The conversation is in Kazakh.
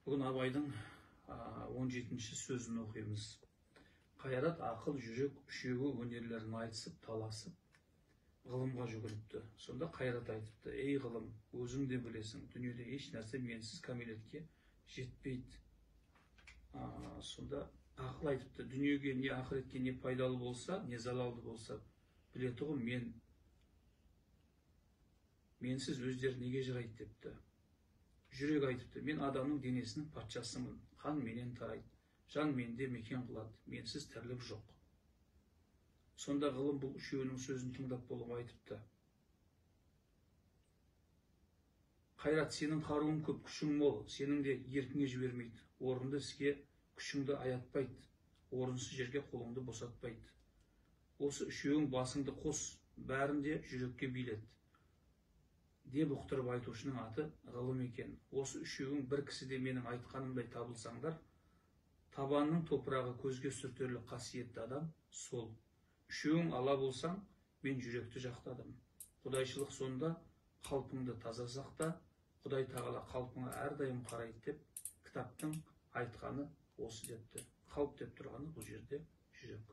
Бүгін Абайдың 17-ші сөзін оқимыз. Қайрат, ақыл, жүрек үшеуі өнерлерін айтысып, таласып, ғылымға жүгіріпті. Сонда Қайрат айтыпты: ей ғылым, өзің де білесің, дүниеде еш нәрсе менсіз кәмелетке жетпейді. Сонда ақыл айтыпты: дүниеге не ақыретке не пайдалы болса, не залалды болса, білетұғым менсіз өздері неге жарайды депті. Жүрек айтыпты: мен адамның денесінің патшасымын, қан менен тарайды, жан менде мекен қылады, менсіз тірлік жоқ. Сонда ғылым бұл үшеуінің сөзін тыңдап болып айтыпты: Қайрат, сенің қаруың көп, күшің мол, сенің де еркіңе жібермейді, орынды іске күшіңді аятпайды, орынсыз жерге қолыңды босатпайды. Осы үшеуің басыңды қос, бәрін де жүрекке билет деп ұқтырып айтушының аты ғылым екен. Осы үшеуің бір кісіде менің айтқанымдай табылсаңдар, табанның топырағы көзге сүртерлік қасиетті адам сол. Үшеуің ала болсаң, мен жүректі жақтадым. Құдайшылық сонда қалпыңды таза сақта, Құдай тағала қалпыңа әрдайым қарайды деп кітаптың айтқаны осы депті. Қалып деп тұрғаны бұл жерде жүрек.